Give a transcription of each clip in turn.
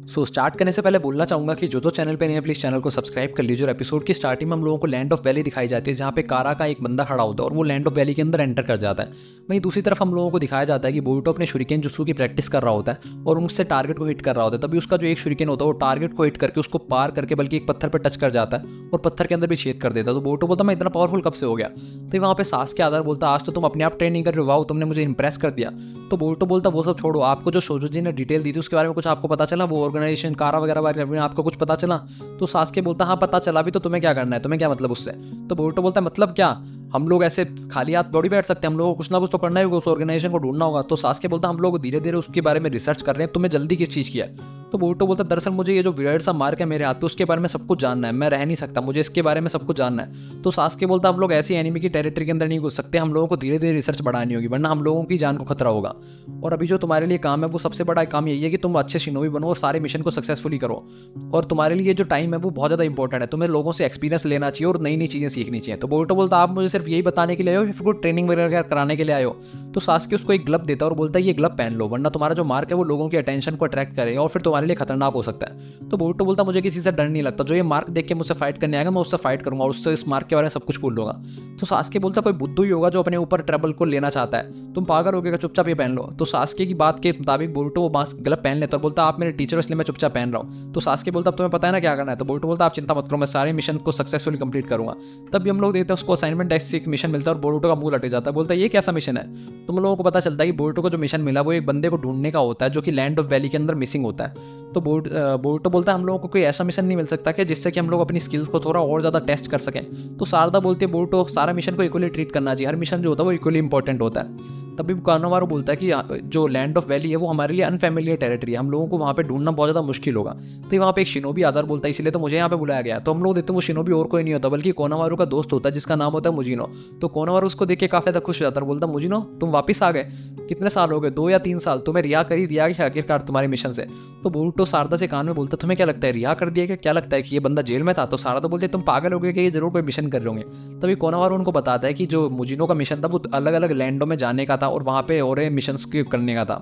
Start करने से पहले बोलना चाहूँगा कि जो चैनल पे नहीं है प्लीज़ चैनल को सब्सक्राइब कर लीजिए। और एपिसोड की स्टार्टिंग में हम लोगों को लैंड ऑफ वैली दिखाई जाती है, जहाँ पे कारा का एक बंदा खड़ा होता है और वो लैंड ऑफ वैली के अंदर एंटर कर जाता है। वहीं दूसरी तरफ हम लोगों को दिखाया जाता है कि बोरुटो अपने शुरिकेन जुत्सु की प्रैक्टिस कर रहा होता है और उससे टारगेट को हिट कर रहा होता है। तभी उसका जो एक शुरिकेन होता है वो टारगेट को हिट करके उसको पार करके बल्कि एक पत्थर पर टच कर जाता है और पत्थर के अंदर भी छेद कर देता है। तो बोरुटो बोलता मैं इतना पावरफुल कब से हो गया। तो वहाँ पे सास के आधार बोलता आज तो तुम अपने आप ट्रेनिंग कर रहे हो, वाओ तुमने मुझे इंप्रेस कर दिया। तो बोरुटो बोलता वो सब छोड़ो, आपको जो शोजोजी ने डिटेल दी थी उसके बारे में कुछ आपको पता चला, वो ऑर्गेनाइजेशन कारा वगैरह बारे में आपको कुछ पता चला। तो सास्के बोलता हाँ पता चला भी, तो तुम्हें क्या करना है, तुम्हें क्या मतलब उससे। तो बोरुटो बोलता है मतलब क्या, हम लोग ऐसे खाली हाथ थोड़ी बैठ सकते हैं, हम लोगों को कुछ ना कुछ तो करना ही होगा, उस ऑर्गेनाइजेशन को ढूंढना होगा। तो सास्के बोलता हम लोग धीरे धीरे उसके बारे में रिसर्च कर रहे हैं, तुम्हें जल्दी किस चीज़ की है। तो बोरुटो बोलता दरअसल मुझे ये जो वियर्ड सा मार्क है मेरे हाथ पे उसके बारे में सब कुछ जानना है, मैं रह नहीं सकता, मुझे इसके बारे में सब कुछ जानना है। तो सास्के बोलता हम लोग ऐसी एनिमी की टेरिटरी के अंदर नहीं घुस सकते, हम लोगों को धीरे धीरे रिसर्च बढ़ानी होगी वरना हम लोगों की जान को खतरा होगा। और अभी जो तुम्हारे लिए काम है वो सबसे बड़ा काम यही है कि तुम अच्छे शिनोबी बनो और सारे मिशन को सक्सेसफुली करो। और तुम्हारे लिए जो टाइम है वो बहुत ज़्यादा इंपॉर्टेंट है, तुम्हें लोगों से एक्सपीरियंस लेना चाहिए और नई नई चीज़ें सीखनी चाहिए। तो बोरुटो बोलता आप मुझे सिर्फ यही बताने के लिए आए हो या फिर कोई ट्रेनिंग वगैरह कराने के लिए आए हो। तो सास्के उसको एक ग्लब देता है और बोलता है ये ग्लब पहन लो वरना तुम्हारा जो मार्क है वो लोगों की अटेंशन को अट्रैक्ट करेगा और फिर तुम्हारे लिए खतरनाक हो सकता है। तो बोरुटो बोलता मुझे किसी से डर नहीं लगता, जो ये मार्क देख के मुझसे फाइट करने आएगा मैं उससे फाइट करूंगा और उससे इस मार्क के बारे में सब कुछ बोल लूंगा। तो सास्के बोलता कोई बुद्धू ही होगा जो अपने ऊपर ट्रबल को लेना चाहता है, तुम पागल हो गए, चुपचाप ये पहन लो। तो सास्के की बात के मुताबिक बोरुटो वो ग्लब पहन लेता और बोलता आप मेरे टीचर हो इसलिए मैं चुपचाप पहन रहा हूँ। तो सास्के बोलता अब तुम्हें पता है ना क्या करना है। तो बोरुटो बोलता आप चिंता मत करो, मैं सारे मिशन को सक्सेसफुली कंप्लीट करूंगा। तब भी हम लोग देखते हैं उसको असाइनमेंट डेस्क से एक मिशन मिलता है और बोरुटो का मुंह लटक जाता है, बोलता है ये कैसा मिशन है। तुम लोगों को पता चलता है कि बोरुटो को जो मिशन मिला वो एक बंदे को ढूंढने का होता है जो कि लैंड ऑफ वैली के अंदर मिसिंग होता है। तो बोरुटो बोलता है हम लोगों को कोई ऐसा मिशन नहीं मिल सकता कि जिससे कि हम लोग अपनी स्किल्स को थोड़ा और ज़्यादा टेस्ट कर सकें। तो शारदा बोलती है बोरुटो सारा मिशन को इक्वली ट्रीट करना चाहिए, हर मिशन जो होता है वो इक्वली इंपॉर्टेंट होता है। तभी कानोमारू बोलता है कि जो लैंड ऑफ वैली है वो हमारे लिए अनफेमिलियर टेरिटरी है, हम लोगों को वहाँ पे ढूंढना बहुत ज़्यादा मुश्किल होगा। तो वहाँ पे एक शिनोबी आधार बोलता है इसलिए तो मुझे यहाँ पे बुलाया गया। तो हम लोग देखते हैं वो शिनोबी और कोई नहीं होता बल्कि कोनामारू का दोस्त होता है जिसका नाम होता है मुजिनो। तो कोनामारू उसको देख के काफ़ी ज़्यादा खुश हो जाता है, बोलता मुजिनो तुम वापस आ गए, कितने साल हो गए, 2 या 3 साल, तुम्हें रिहा करी दिया गया आखिरकार तुम्हारे मिशन से। तो बोरुटो शारदा से कान में बोलता तुम्हें क्या लगता है रिहा कर दिया गया, क्या लगता है कि ये बंदा जेल में था। तो शारदा बोलते तुम पागल हो गए कि ये जरूर कोई मिशन कर रहे होंगे। तभी कोनामारू उनको बताता है कि जो मुजिनो का मिशन था वो अलग अलग लैंडों में जाने का था और वहाँ पे और मिशंस करने का था।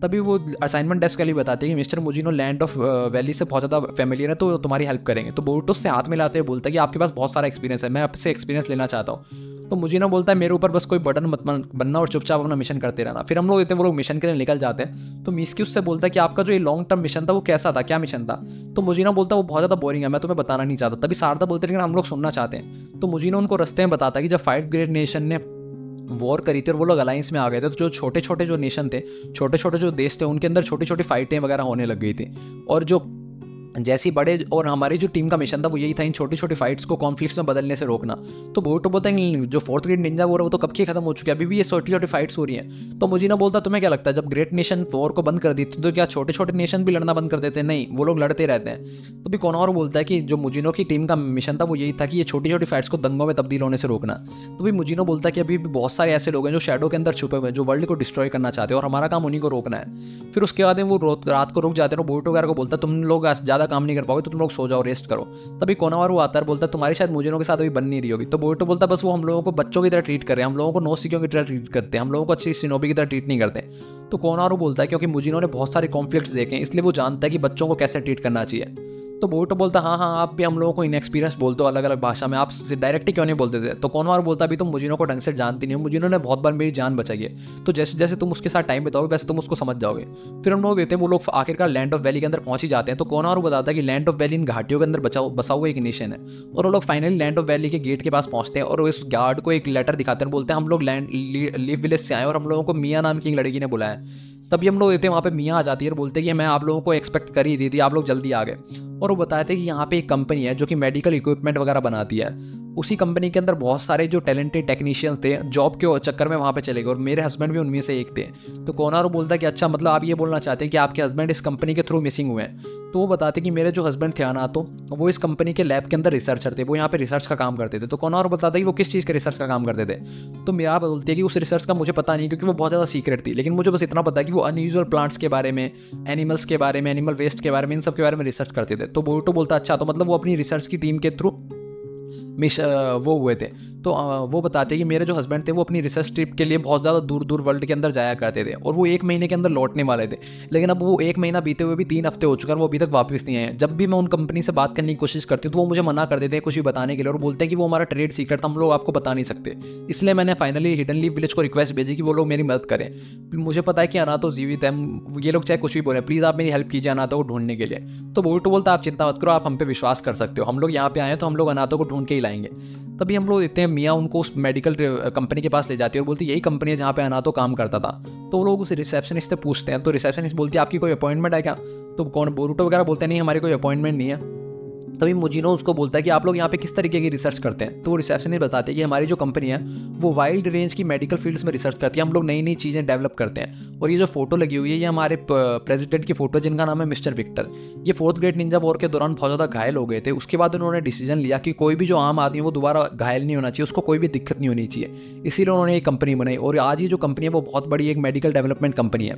तभी वो असाइनमेंट डेस्क के लिए बताते हैं कि मिस्टर मुजिनो लैंड ऑफ वैली से बहुत ज़्यादा फेमिलियर है तो तुम्हारी हेल्प करेंगे। तो बोरुटो से हाथ मिलाते हुए बोलता है कि आपके पास बहुत सारा एक्सपीरियंस है, मैं आपसे एक्सपीरियंस लेना चाहता हूँ। तो मुजिनो बोलता है मेरे ऊपर बस कोई बटन मत बनना और चुपचाप अपना मिशन करते रहना। फिर हम लोग इतने वो लोग मिशन के लिए निकल जाते हैं। तो मिस्की उससे बोलता है कि आपका जो ये लॉन्ग टर्म मिशन था वो कैसा था, क्या मिशन था। तो मुजिनो बोलता है वो बहुत ज़्यादा बोरिंग है, मैं तुम्हें बताना नहीं चाहता। तभी शारदा बोलते हैं लेकिन हम लोग सुनना चाहते हैं। तो मुजिनो उनको रस्ते में बताता है कि जब 5 ग्रेट नेशन ने वॉर करी थी और वो लोग अलायंस में आ गए थे तो जो छोटे छोटे जो नेशन थे, छोटे छोटे जो देश थे उनके अंदर छोटी छोटी फाइटें वगैरह होने लग गई थी। और जो जैसी बड़े और हमारी जो टीम का मिशन था वो यही था इन छोटी छोटी फाइट्स को कॉन्फ्लिक्ट्स में बदलने से रोकना। तो बोरुटो बोलता है जो 4th ग्रेट निंजा वॉर है वो तो कब की खत्म हो चुकी है, अभी भी ये छोटी छोटी फाइट्स हो रही हैं। तो मुजिनो बोलता तुम्हें क्या लगता है जब ग्रेट नेशन वॉर को बंद कर दी तो क्या छोटे छोटे नेशन भी लड़ना बंद कर देते हैं, नहीं वो लोग लड़ते रहते हैं। तो भी कोनोहारू बोलता है कि जो मुजिनो की टीम का मिशन था वो यही था कि ये छोटी छोटी फाइट्स को दंगों में तब्दील होने से रोकना। तो भी मुजिनो बोलता है कि अभी भी बहुत सारे ऐसे लोग हैं जो शैडो के अंदर छुपे हुए हैं जो वर्ल्ड को डिस्ट्रॉय करना चाहते हैं और हमारा काम उन्हीं को रोकना है। फिर उसके बाद वो रात को रुक जाते हैं और बोरुटो वगैरह को बोलता है तुम लोग ज़्यादा काम नहीं कर पाओगे तो तुम लोग सो जाओ, रेस्ट करो। तभी कोनामारू आता है, बोलता है तुम्हारी शायद मुजिनो के साथ अभी बन नहीं रही होगी। तो बोरुटो बोलता है बस वो हम लोगों को बच्चों की तरह ट्रीट कर रहे हैं, हम लोगों को नौसिखियों की तरह ट्रीट करते हैं, हम लोगों को अच्छी शिनोबी की तरह ट्रीट नहीं करते। तो कोनामारू बोलता है क्योंकि मुजिनो ने बहुत सारे कॉन्फ्लिक्ट्स देखे हैं इसलिए वो जानता है कि बच्चों को कैसे ट्रीट करना चाहिए। तो बोरुटो बोलता हाँ हाँ आप भी हम लोगों को इनएक्सपीरियंस बोलते हो अलग अलग भाषा में, आप डायरेक्टली क्यों नहीं बोलते थे। तो कोनोहारू बोलता अभी तुम मुजिनो को ढंग से जानती नहीं हो, मुजिनो ने बहुत बार मेरी जान बचाई है, तो जैसे जैसे तुम उसके साथ टाइम बिताओगे वैसे तुम उसको समझ जाओगे। फिर हम लोग देते हैं वो लोग आखिरकार लैंड ऑफ वैली के अंदर पहुंच ही जाते हैं। तो कोनोहारू बताता है कि लैंड ऑफ वैली इन घाटियों के अंदर बसा हुआ एक नेशन है और वो लोग फाइनली लैंड ऑफ वैली के गेट के पास पहुंचते हैं और इस गार्ड को एक लेटर दिखाते हैं, बोलते हैं हम लोग लीव विलेज से आए और हम लोगों को मिया नाम की एक लड़की ने बुलाया। तभी हम लोग देते हैं वहाँ पे मियाँ आ जाती है और बोलते हैं कि मैं आप लोगों को एक्सपेक्ट कर ही दी थी, आप लोग जल्दी आ गए। और वो बताते हैं कि यहाँ पे एक कंपनी है जो कि मेडिकल इक्विपमेंट वगैरह बनाती है। उसी कंपनी के अंदर बहुत सारे जो टैलेंटेड टेक्नीशियंस थे जॉब के चक्कर में वहाँ पे चले गए और मेरे हस्बैंड भी उनमें से एक थे। तो कोनारू बोलता है कि अच्छा मतलब आप ये बोलना चाहते हैं कि आपके हस्बैंड इस कंपनी के थ्रू मिसिंग हुए हैं। तो वो बताते कि मेरे जो हस्बैंड थे ना तो वो इस कंपनी के लैब के अंदर रिसर्चर थे, वो यहाँ पे रिसर्च का काम करते थे। तो कोनारू बताता है कि वो किस चीज़ के रिसर्च का काम करते थे। तो मेरा बोलती है कि उस रिसर्च का मुझे पता नहीं क्योंकि वो बहुत ज़्यादा सीक्रेट थी, लेकिन मुझे बस इतना पता है कि वो अनयूजुअल प्लांट्स के बारे में, एनिमल्स के बारे में, एनिमल वेस्ट के बारे में, इन सब के बारे में रिसर्च करते थे। तो बोरुटो बोलता अच्छा तो मतलब वो अपनी रिसर्च की टीम के थ्रू वो हुए थे। तो वो बताते हैं कि मेरे जो हस्बैंड थे वो अपनी रिसर्च ट्रिप के लिए बहुत ज़्यादा दूर दूर वर्ल्ड के अंदर जाया करते थे और वो 1 महीने के अंदर लौटने वाले थे, लेकिन अब वो 1 महीना बीते हुए भी 3 हफ्ते हो चुका है, वो अभी तक वापस नहीं आए हैं। जब भी मैं उन कंपनी से बात करने की कोशिश करती हूँ तो वो मुझे मना कर देते हैं कुछ भी बताने के लिए और बोलते हैं कि वो हमारा ट्रेड सीक्रेट हम लोग आपको बता नहीं सकते। इसलिए मैंने फाइनली हिडन लीफ विलेज को रिक्वेस्ट भेजी कि वो लोग मेरी मदद करें। मुझे पता है कि अनातो जीवित है, ये लोग चाहे कुछ भी बोले, प्लीज़ आप मेरी हेल्प कीजिए अनातो को ढूंढने के लिए। तो बोल्टो बोलता आप चिंता मत करो, आप हम पे विश्वास कर सकते हो, हम लोग यहाँ पे आए हैं तो हम लोग अनातो को ढूंढ के ही लाएंगे। तभी हम लोग देखते हैं मियाँ उनको उस मेडिकल कंपनी के पास ले जाती है और बोलती है यही कंपनी है जहाँ पे अनातो काम करता था। तो वो लोग उस रिसेप्शनिस्ट से पूछते हैं, तो रिसेप्शनिस्ट बोलती है आपकी कोई अपॉइंटमेंट है क्या? तो कौन बोरुटो वगैरह बोलते हैं नहीं हमारी कोई अपॉइंटमेंट नहीं है। तभी मुजीनो उसको बोलता है कि आप लोग यहाँ पे किस तरीके की रिसर्च करते हैं? तो वो रिसेप्शनिस्ट बताते हैं कि हमारी जो कंपनी है वो वाइल्ड रेंज की मेडिकल फील्ड्स में रिसर्च करती है, हम लोग नई नई चीज़ें डेवलप करते हैं। और ये जो फोटो लगी हुई है ये हमारे प्रेसिडेंट की फोटो जिनका नाम है मिस्टर विक्टर। ये 4th ग्रेट निंजा वॉर के दौरान बहुत ज़्यादा घायल हो गए थे, उसके बाद उन्होंने डिसीजन लिया कि कोई भी जो आम आदमी है वो दोबारा घायल नहीं होना चाहिए, उसको कोई भी दिक्कत नहीं होनी चाहिए, इसीलिए उन्होंने एक कंपनी बनाई और आज ये जो कंपनी है वो बहुत बड़ी एक मेडिकल डेवलपमेंट कंपनी है।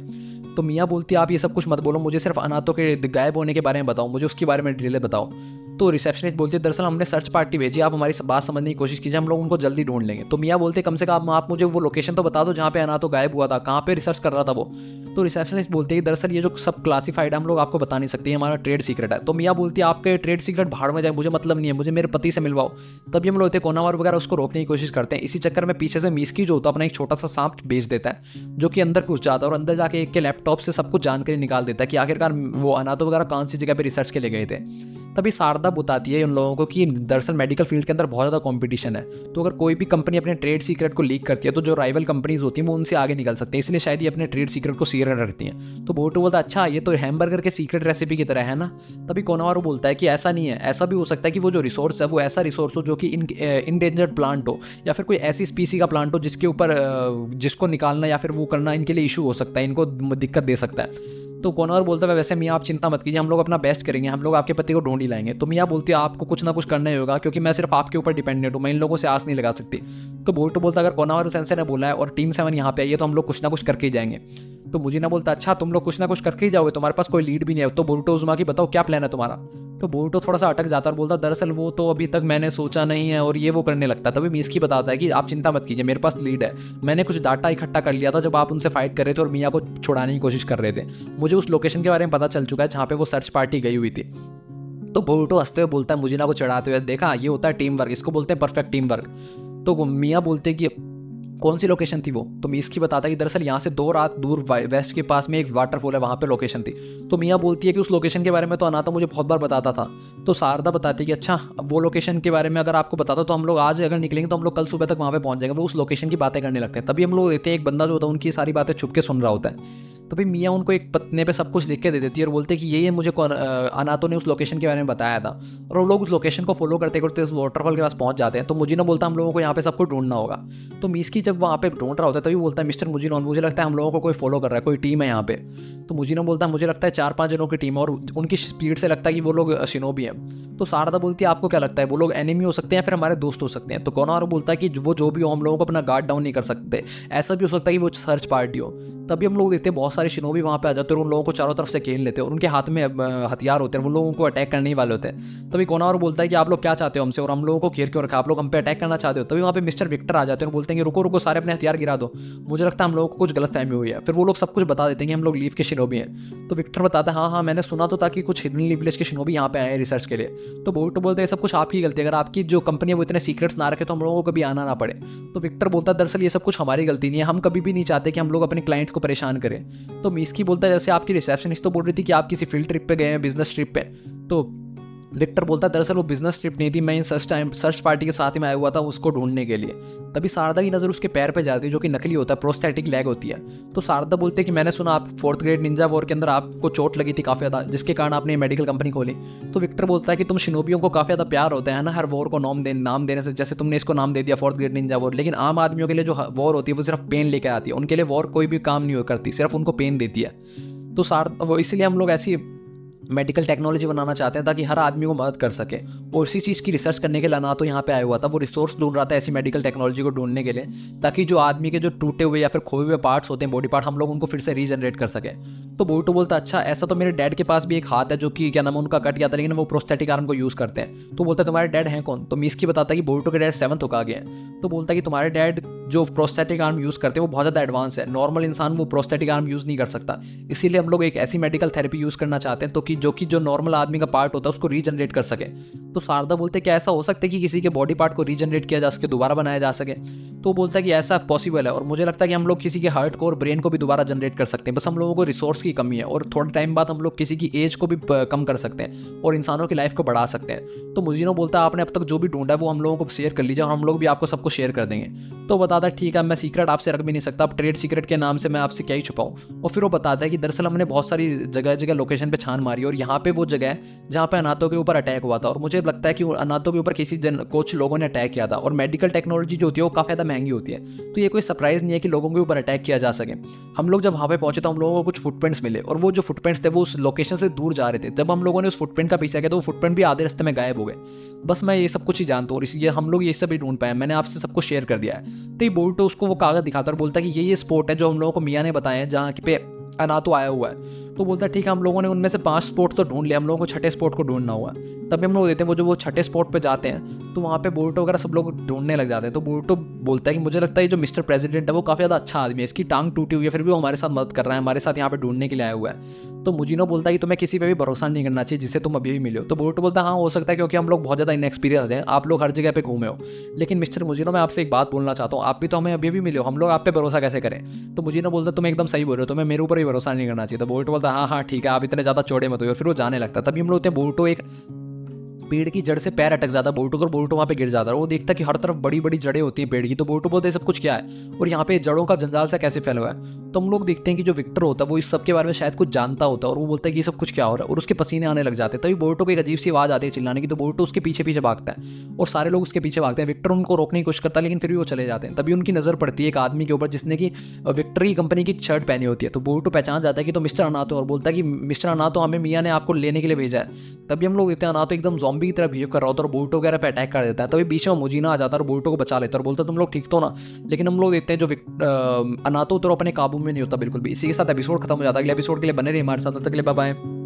तो मियाँ बोलती है आप ये सब कुछ मत बोलो, मुझे सिर्फ अनातो के गायब होने के बारे में बताओ, मुझे उसके बारे में डिटेल बताओ। तो रिसेप्शनिस्ट बोलती है दरअसल हमने सर्च पार्टी भेजी, आप हमारी बात समझने की कोशिश कीजिए, हम लोग उनको जल्दी ढूंढ लेंगे। तो मियाँ बोलते कम से कम आप मुझे वो लोकेशन तो बता दो जहाँ पे अनातो गायब हुआ था, कहाँ पे रिसर्च कर रहा था वो। तो रिसेप्शनिस्ट बोलते हैं दरअसल ये जो सब क्लासिफाइड है हम लोग आपको बता नहीं सकते, हमारा ट्रेड सीक्रेट है। तो मियाँ बोलती है आपके ट्रेड सीक्रेट भाड़ में जाए, मुझे मतलब नहीं है, मुझे मेरे पति से मिलवाओ। तभी हम लोग होते कोनावार वगैरह उसको रोकने की कोशिश करते हैं। इसी चक्कर में पीछे से मिस्की जो होता है अपना एक छोटा सा सांप भेज देता है जो कि अंदर घुस जाता है और अंदर जाके एक के लैपटॉप से सब कुछ जानकारी निकाल देता है कि आखिरकार वो अनातो वगैरह कौन सी जगह पे रिसर्च के लिए गए थे। तभी शारदा बताती है उन लोगों को कि दरअसल मेडिकल फील्ड के अंदर बहुत ज़्यादा कंपटीशन है, तो अगर कोई भी कंपनी अपने ट्रेड सीक्रेट को लीक करती है तो जो राइवल कंपनीज होती हैं वो उनसे आगे निकल सकते हैं, इसलिए शायद ये अपने ट्रेड सीक्रेट को सीक्रेट रखती हैं। तो बोटो बोलता है अच्छा ये तो हैमबर्गर के सीक्रेट रेसिपी की तरह है ना। तभी कोनावारो बोलता है कि ऐसा नहीं है, ऐसा भी हो सकता है कि वो जो रिसोर्स है वो ऐसा रिसोर्स हो जो कि इंडेंजर्ड प्लांट हो या फिर कोई ऐसी स्पीसी का प्लांट हो जिसके ऊपर जिसको निकालना या फिर वो करना इनके लिए इशू हो सकता है, इनको दिक्कत दे सकता है। तो कोनावर बोलता है वैसे मियाँ आप चिंता मत कीजिए, हम लोग अपना बेस्ट करेंगे, हम लोग आपके पति को ढूंढ ही लाएंगे। तो मियाँ बोलती है आपको कुछ ना कुछ करना ही होगा क्योंकि मैं सिर्फ आपके ऊपर डिपेंडेंट हूँ, मैं इन लोगों से आस नहीं लगा सकती। तो बोल्टो बोलता है अगर कोनावर सेंसे ने बोला है और टीम 7 यहाँ पे आई है तो हम लोग कुछ ना कुछ करके ही जाएंगे। तो मुझे ना बोलता अच्छा तुम लोग कुछ ना कुछ करके ही जाओगे, तुम्हारे पास कोई लीड भी नहीं है। तो बोरुटो उज़ुमाकी बताओ क्या प्लान है तुम्हारा? तो बोरुटो थोड़ा सा अटक जाता है और बोलता दरअसल वो तो अभी तक मैंने सोचा नहीं है और ये वो करने लगता है। तभी मिस्की बताता है कि आप चिंता मत कीजिए, मेरे पास लीड है, मैंने कुछ डाटा इकट्ठा कर लिया था जब आप उनसे फाइट कर रहे थे और मियाँ को छुड़ाने की कोशिश कर रहे थे, मुझे उस लोकेशन के बारे में पता चल चुका है जहाँ पे वो सर्च पार्टी गई हुई थी। तो बोरुटो हंसते हुए बोलता है मुझे ना को चढ़ाते हुए देखा ये होता है टीम वर्क, इसको बोलते हैं परफेक्ट टीम वर्क। तो मियाँ बोलते हैं कि कौन सी लोकेशन थी वो? तो मिस्की बताता है कि दरअसल यहाँ से 2 रात दूर वेस्ट के पास में एक वाटरफॉल है, वहाँ पे लोकेशन थी। तो मियाँ बोलती है कि उस लोकेशन के बारे में तो अनातो मुझे बहुत बार बताता था। तो शारदा बताती है कि अच्छा अब वो लोकेशन के बारे में अगर आपको बताता तो हम लोग आज अगर निकलेंगे तो हम लोग कल सुबह तक वहाँ पे पहुँच जाएंगे। वो उस लोकेशन की बातें करने लगते हैं। तभी हम लोग देखते हैं एक बंदा जो होता है उनकी सारी बातें छुप के सुन रहा होता है। तभी मियाँ उनको एक पन्ने पे सब कुछ लिख के दे देती है और बोलते हैं कि ये मुझे अनातो ने उस लोकेशन के बारे में बताया था। और वो लोग उस लोकेशन को फॉलो करते करते उस वाटरफॉल के पास पहुंच जाते हैं। तो मुजिनो बोलता है हम लोगों को यहाँ पे सब कुछ ढूंढना होगा। तो मिस्की जब वहाँ पे ढूंढ रहा होता है तभी बोलता है मिस्टर मुजिनो मुझे लगता है हम लोगों को कोई फॉलो कर रहा है, कोई टीम है यहाँ पे। तो मुजिनो बोलता है मुझे लगता है 4-5 जनों की टीम है और उनकी स्पीड से लगता है कि वो लोग शिनोबी हैं। तो शारदा बोलती है आपको क्या लगता है वो लोग एनिमी हो सकते हैं या फिर हमारे दोस्त हो सकते हैं? तो कोनारो बोलता है कि वो जो भी हो हम लोगों को अपना गार्ड डाउन नहीं कर सकते, ऐसा भी हो सकता है कि वो सर्च पार्टी हो। तभी हम लोग देखते हैं बहुत सारे शिनोबी वहाँ पे आ जाते हैं और उन लोगों को चारों तरफ से घेर लेते हैं और उनके हाथ में हथियार होते हैं, वो लोगों को अटैक करने वाले होते हैं। तभी कोनारो बोलता है कि आप लोग क्या चाहते हो हमसे और हम लोगों को घेर क्यों रखा, आप लोग हम पे अटैक करना चाहते हो? तभी वहाँ पे मिस्टर विक्टर आ जाते हैं और बोलते हैं कि रुको रुको सारे अपने हथियार गिरा दो, मुझे लगता है हम लोगों को कुछ गलत फहमी हुई है। फिर वो लोग सब कुछ बता देते हैं कि हम लोग लीफ के शिनोबी हैं। तो विक्टर बताता है हाँ मैंने सुना तो था कि कुछ हिडन लीफ विलेज के शिनोबी यहाँ पे आए हैं रिसर्च के लिए। तो बोरुटो बोलते हैं सब कुछ आपकी गलती है, अगर आपकी जो कंपनी है वो इतने सीक्रेट्स ना रखे तो हम लोगों को कभी आना ना पड़े। तो विक्टर बोलता है दरअसल ये सब कुछ हमारी गलती नहीं है, हम कभी भी नहीं चाहते कि हम लोग अपने क्लाइंट को परेशान करें। तो मिस्की बोलता है जैसे आपकी रिसेप्शनिस्ट तो बोल रही थी कि आप किसी फील्ड ट्रिप पे गए हैं, बिजनेस ट्रिप पे। तो विक्टर बोलता है दरअसल वो बिजनेस ट्रिप नहीं थी, मैं इन सर्च पार्टी के साथ ही में आया हुआ था उसको ढूंढने के लिए। तभी शारदा की नज़र उसके पैर पे जाती है जो कि नकली होता है, प्रोस्थेटिक लेग होती है। तो शारदा बोलते हैं कि मैंने सुना आप 4th ग्रेड निंजा वॉर के अंदर आपको चोट लगी थी काफ़ी ज़्यादा जिसके कारण आपने मेडिकल कंपनी खोली। तो विक्टर बोलता है कि तुम शिनोबियों को काफ़ी ज़्यादा प्यार होता है ना हर वॉर को नाम देने से, जैसे तुमने इसको नाम दे दिया 4th ग्रेड निंजा वॉर, लेकिन आम आदमियों के लिए जो वॉर होती है वो सिर्फ पेन लेकर आती है, उनके लिए वॉर कोई भी काम नहीं करती, सिर्फ उनको पेन देती है। तो वो इसलिए हम लोग ऐसी मेडिकल टेक्नोलॉजी बनाना चाहते हैं ताकि हर आदमी को मदद कर सके। और इसी चीज़ की रिसर्च करने के लिए ना तो यहाँ पे आया हुआ था, वो रिसोर्स ढूंढ रहा था ऐसी मेडिकल टेक्नोलॉजी को ढूंढने के लिए ताकि जो आदमी के जो टूटे हुए या फिर खोए हुए पार्ट्स होते हैं, बॉडी पार्ट, हम लोग उनको फिर से रीजनरेट कर सके। तो बोल्टो बोलता अच्छा ऐसा तो मेरे डैड के पास भी एक हाथ है जो कि क्या नाम है उनका कट गया था, लेकिन वो प्रोस्थेटिक आर्म को यूज़ करते हैं। तो बोलता तुम्हारे डैड हैं कौन? तो मिस्की बताता है कि बोल्टो के डैड 7th होकर आ गए हैं। तो बोलता है कि तुम्हारे डैड जो प्रोस्थेटिक आर्म यूज़ करते हैं वो बहुत ज़्यादा एडवांस है, नॉर्मल इंसान वो प्रोस्थेटिक आर्म यूज़ नहीं कर सकता, इसीलिए हम लोग एक ऐसी मेडिकल थेरेपी यूज़ करना चाहते हैं तो कि जो नॉर्मल आदमी का पार्ट होता है उसको रीजनरेट कर सके। तो शारदा बोलते क्या ऐसा हो सकता है कि किसी के बॉडी पार्ट को रीजनरेट किया जा सके, दोबारा बनाया जा सके? तो बोलता है कि ऐसा पॉसिबल है और मुझे लगता है कि हम लोग किसी के हार्ट को और ब्रेन को भी दोबारा जनरेट कर सकते हैं, बस हम लोगों को रिसोर्स की कमी है और थोड़े टाइम बाद हम लोग किसी की एज को भी कम कर सकते हैं और इंसानों की लाइफ को बढ़ा सकते हैं। तो मुजीनो बोलता है आपने अब तक जो भी ढूंढा है वो हम लोगों को शेयर कर लीजिए और हम लोग भी आपको सबको शेयर कर देंगे। तो बताता है ठीक है, मैं सीक्रेट आपसे रख भी नहीं सकता, अब ट्रेड सीक्रेट के नाम से मैं आपसे क्या ही छुपाऊं। और फिर वो बताता है कि दरअसल हमने बहुत सारी जगह जगह लोकेशन पे छान मारी और यहाँ पे वो जगह है जहाँ पे अनाथों के ऊपर अटैक हुआ था और मुझे लगता है कि अनाथों के ऊपर कुछ लोगों ने अटैक किया था और मेडिकल टेक्नोलॉजी जो होती है वो काफ़ी ज़्यादा महंगी होती है, तो ये कोई सरप्राइज नहीं है कि लोगों के ऊपर अटैक किया जा सके। हम लोग जब वहाँ पे पहुंचे तो हम लोगों को कुछ फुटप्रिंट्स मिले और वो जो फुटप्रिंट्स थे वो उस लोकेशन से दूर जा रहे थे। जब हम लोगों ने उस फुटप्रिंट का पीछा किया तो वो फुटप्रिंट भी आधे रास्ते में गायब हो गए। बस मैं ये सब कुछ ही जानता हूँ और इसलिए हम लोग ये सब ही ढूंढ पाए, मैंने आपसे सब कुछ शेयर कर दिया है। तो ये बोल्टो उसको वो कागज दिखाता है और बोलता है कि ये स्पॉट है जो हम लोगों को मियाँ ने बताया है जहाँ पे अनाथो आया हुआ है। तो बोलता है ठीक है, हम लोगों ने उनमें से 5 स्पॉट तो ढूंढ लिया, हम लोगों को छठे स्पॉट को ढूंढना हुआ। तभी हम लोग देते हैं वो जो वो छठे स्पॉट पे जाते हैं तो वहाँ पे बोल्टो वगैरह सब लोग ढूंढने लग जाते हैं। तो बोल्टो बोलता है कि मुझे लगता है जो मिस्टर प्रेसिडेंट है वो काफ़ी ज़्यादा अच्छा आदमी है, इसकी टांग टूटी हुई है फिर भी वो हमारे साथ मदद कर रहा है, हमारे साथ यहाँ पे ढूंढने के लिए आया हुआ है। तो मुजीनो बोलता है कि तुम्हें किसी पे भी भरोसा नहीं करना चाहिए जिससे तुम अभी भी मिले हो। तो बोल्टो बोलता है हाँ हो सकता है क्योंकि हम लोग बहुत ज़्यादा इनएक्सपीरियंस हैं, आप लोग हर जगह पे घूमे हो, लेकिन मिस्टर मुजीनो मैं आपसे एक बात बोलना चाहता हूँ, आप भी तो हमें अभी भी मिले हो, हम लोग आप पे भरोसा कैसे करें? तो मुजीनो बोलता है तुम एकदम सही बोल रहे हो, तुम्हें मेरे ऊपर भी भरोसा नहीं करना चाहिए। तो बोल्टो बोलता है हाँ हाँ ठीक है, आप इतने ज़्यादा चौड़े मत हो। फिर वो जाने लगता है। तभी हम लोग होते हैं बोल्टो एक पेड़ की जड़ से पैर अटक जाता है बोल्टो को और बोल्टो वहाँ पे गिर जाता है। वो देखता है कि हर तरफ बड़ी बड़ी जड़ें होती हैं पेड़ की। तो बोल्टो बोलते हैं सब कुछ क्या है और यहाँ पे जड़ों का जंजाल सा कैसे फैला हुआ है। तो हम लोग देखते हैं कि जो विक्टर होता है वो इस सब के बारे में शायद कुछ जानता होता है और वो बोलता है कि ये सब कुछ क्या हो रहा है और उसके पसीने आने लग जाते हैं। तभी बोल्टो को एक अजीब सी आवाज़ आती है चिल्लाने की। तो बोल्टो उसके पीछे पीछे भागता है और सारे लोग उसके पीछे भागते हैं। विक्टर उनको रोकने की कोशिश करता है लेकिन फिर भी वो चले जाते हैं। तभी उनकी नज़र पड़ती है एक आदमी के ऊपर जिसने कि विक्टर की कंपनी की शर्ट पहनी होती है। तो बोल्टो पहचान जाता है कि तो मिस्टर अनातो और बोलता है कि मिस्टर अनातो हमें मियाँ ने आपको लेने के लिए भेजा है। तभी हम लोग देखते हैं अनातो एकदम ज़ॉम्बी की तरह बिहेव कर रहा होता है और बोल्टो वगैरह पे अटैक कर देता है। तभी बीच में मुजीना आ जाता है और बोल्टो को बचा लेता है और बोलता है तुम लोग ठीक तो ना। लेकिन हम लोग देखते हैं जो अनातो तो अपने काबू में नहीं होता बिल्कुल भी। इसी के साथ एपिसोड खत्म हो जाता है। अगले एपिसोड के लिए बने रहिए हमारे साथ, तब तक के लिए बाय बाय।